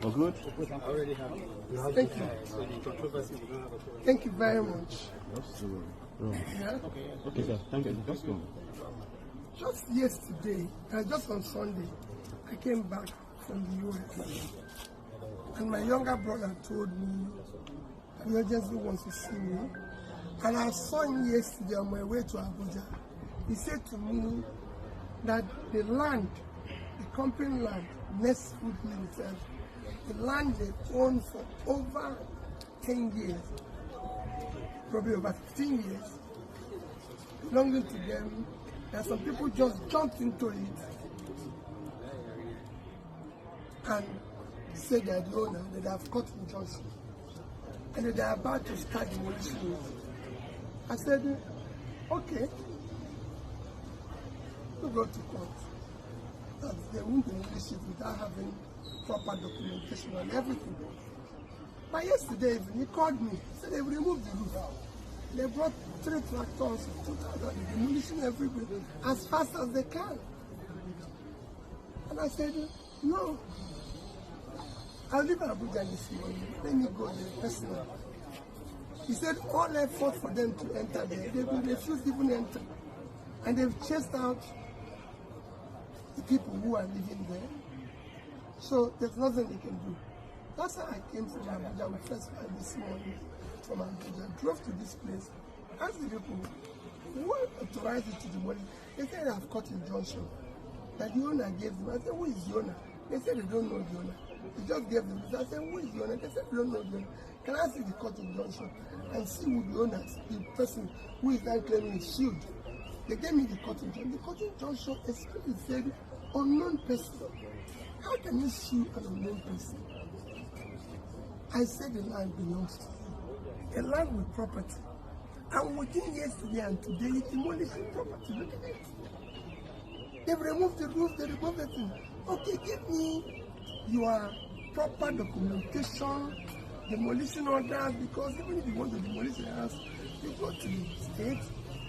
Oh, good. Thank you. Thank you very much. Yeah. Okay, sir. Thank you. Just go. Just yesterday, just on Sunday, I came back from the US, and my younger brother told me an agency wants to see me, and I saw him yesterday on my way to Abuja. He said to me that the land, the company land, Nest Food Limited, the land they own for over 10 years, probably over 15 years, belonging to them, that some people just jumped into it and said they're the owner, that they have cut injunction, and that they're about to start demolition it. I said, okay, we'll go to court. That they won't demolish it without having proper documentation and everything. But yesterday evening, he called me. He said they removed the roof. They brought 3 tractors, 2,000, demolition everywhere as fast as they can. And I said, no. I'll leave Abuja this morning. Let me go there personally. He said all effort for them to enter there, they will refuse even enter. And they've chased out the people who are living there. So there's nothing they can do. That's how I came from Abuja. We first flight this morning from Abuja, drove to this place, asked the people who authorized it to demolish. They said they have cut injunction that the owner gave them. I said, who is the owner? They said they don't know the owner. They just gave them. I said, who is the owner? They said they don't know the owner. Can I see the cut injunction and see who the owner is, the person who is now claiming is sued? They gave me the cut injunction. The cut injunction explicitly said unknown person. How can you sue an unknown person? I said the land belongs to you. A land with property. And within yesterday and today, it's demolishing property. Look at it. They've removed the roof, they removed everything. Okay, give me your proper documentation, demolition orders, because even if you want to demolish the house, you go to the state,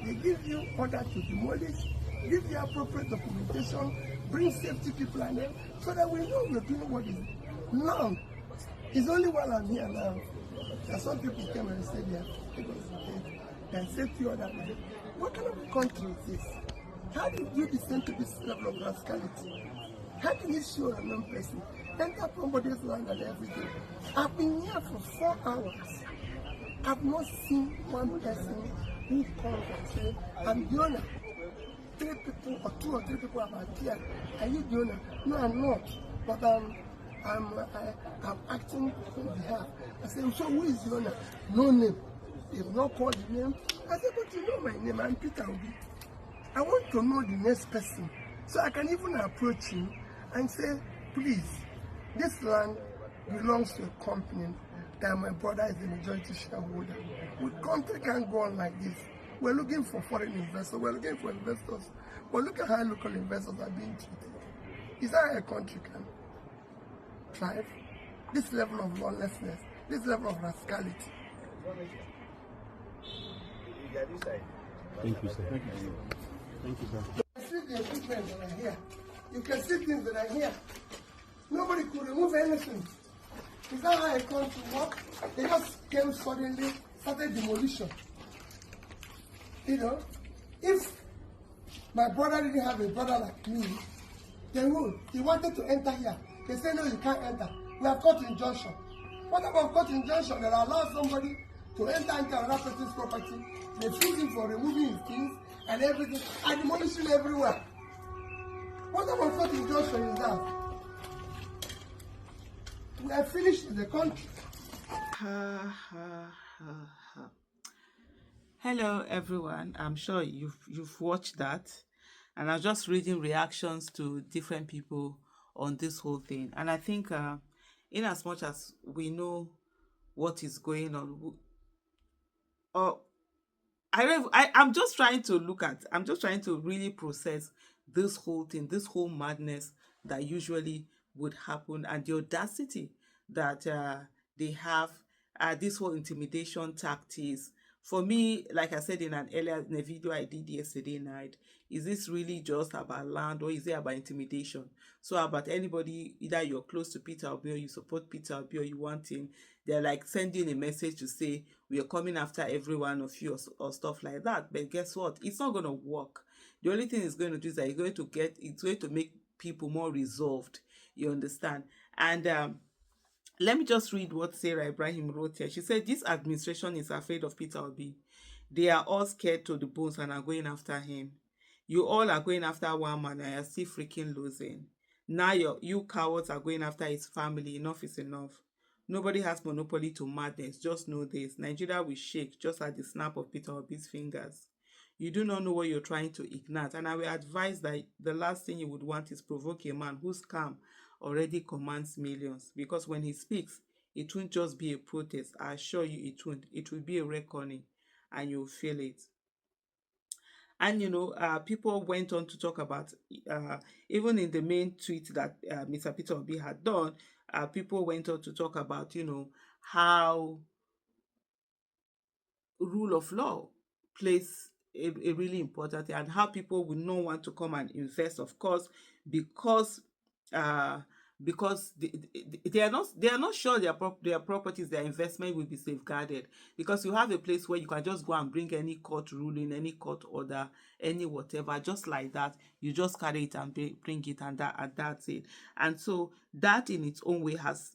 they give you order to demolish, give you appropriate documentation, bring safety people and them, so that we know we're doing what is now. It's only while I'm here now that some people came and said they have safety order. What kind of country is this? How do you descend to this level of rascality? How can you show a non person? Enter somebody's land and everything. I've been here for 4 hours. I've not seen one person who comes and say, I'm the owner. 3 people or 2 or 3 people have appeared. Are you the owner? No, I'm not. But I'm acting on behalf. I said, so who is the owner? No name. They've not called the name. I said, but you know my name. I'm Peter Obi. I want to know the next person. So I can even approach him and say, please, this land belongs to a company that my brother is the majority shareholder. We country can't go on like this. We're looking for foreign investors. We're looking for investors. But look at how local investors are being treated. Is that how a country can thrive? This level of lawlessness, this level of rascality. Thank you, sir. Thank you, sir. You can see the equipment that are here. You can see things that are here. Nobody could remove anything. Is that how a country works? They just came suddenly, started demolition. You know, if my brother didn't have a brother like me, they would. He wanted to enter here. They said, no, you can't enter. We have cut injunction. What about cut injunction that allows somebody to enter into another person's property, refusing for removing his things and everything, and demolishing everywhere? What about cut injunction is that? We are finished with the country. Hello everyone, I'm sure you've watched that, and I'm just reading reactions to different people on this whole thing. And I think in as much as we know what is going on, I'm just trying to really process this whole thing, this whole madness that usually would happen, and the audacity that they have, this whole intimidation tactics For me, like I said in a video I did yesterday night, is this really just about land, or is it about intimidation? So about anybody, either you're close to Peter Obi or you support Peter Obi or you want him, they're like sending a message to say we are coming after every one of you, or stuff like that. But guess what? It's not going to work. The only thing it's going to do is that it's going to make people more resolved. You understand? And let me just read what Sarah Ibrahim wrote here. She said, this administration is afraid of Peter Obi. They are all scared to the bones and are going after him. You all are going after one man and you're still freaking losing. Now you cowards are going after his family. Enough is enough. Nobody has monopoly to madness. Just know this. Nigeria will shake just at the snap of Peter Obi's fingers. You do not know what you're trying to ignite. And I will advise that the last thing you would want is provoke a man whose calm already commands millions. Because when he speaks, it won't just be a protest. I assure you it won't. It will be a reckoning and you'll feel it. And people went on to talk about, even in the main tweet that Mr. Peter Obi had done, people went on to talk about, how rule of law plays a really important thing, and how people will not want to come and invest, of course, because uh they are not sure their properties, their investment will be safeguarded, because you have a place where you can just go and bring any court ruling, any court order, any whatever, just like that. You just carry it and bring it, and that's it. And so that in its own way has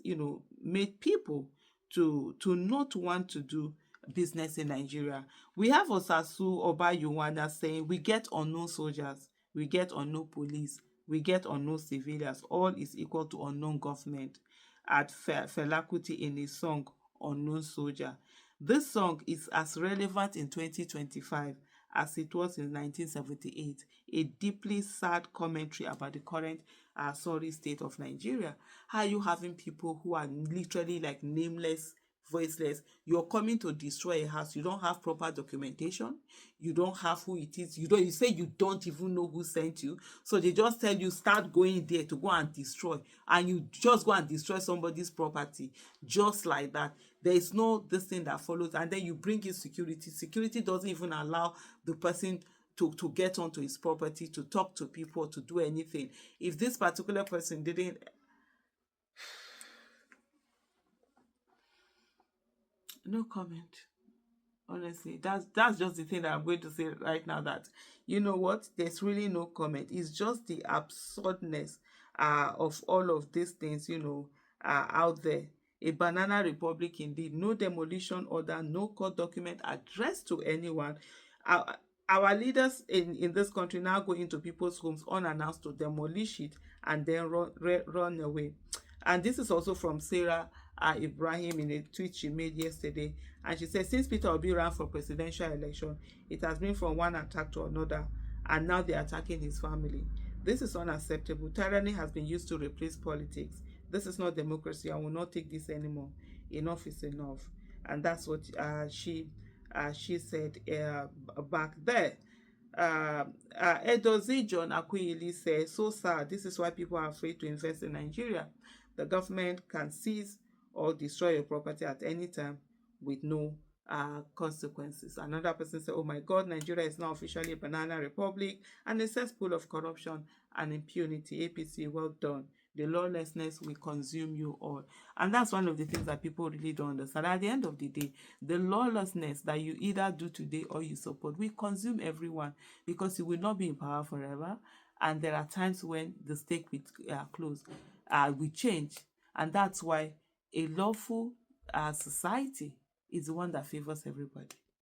made people to not want to do business in Nigeria. We have Osasu Obayuwana saying, we get unknown soldiers, we get unknown police, we get unknown civilians, all is equal to unknown government, at Fela Kuti in his song Unknown Soldier. This song is as relevant in 2025 as it was in 1978, a deeply sad commentary about the current sorry state of Nigeria. How are you having people who are literally like nameless, voiceless? You're coming to destroy a house, you don't have proper documentation, you don't have who it is, you say you don't even know who sent you, so they just tell you start going there to go and destroy, and you just go and destroy somebody's property just like that. There is no this thing that follows, and then you bring in security doesn't even allow the person to get onto his property, to talk to people, to do anything. If this particular person didn't, no comment. Honestly, that's just the thing that I'm going to say right now, that you know what, there's really no comment. It's just the absurdness of all of these things out there. A banana republic indeed. No demolition order, no court document addressed to anyone. Our leaders in this country now go into people's homes unannounced to demolish it and then run away. And this is also from Sarah Ibrahim in a tweet she made yesterday. And she said, since Peter Obi ran for presidential election, it has been from one attack to another, and now they're attacking his family. This is unacceptable. Tyranny has been used to replace politics. This is not democracy. I will not take this anymore. Enough is enough. And that's what she said back there. Edozi John Akuyili says, so sad. This is why people are afraid to invest in Nigeria. The government can seize or destroy your property at any time with no consequences. Another person said, oh my God, Nigeria is now officially a banana republic and a cesspool of corruption and impunity. APC, well done. The lawlessness will consume you all. And that's one of the things that people really don't understand. At the end of the day, the lawlessness that you either do today or you support will consume everyone, because you will not be in power forever. And there are times when the stake will close, will change. And that's why a lawful society is the one that favors everybody.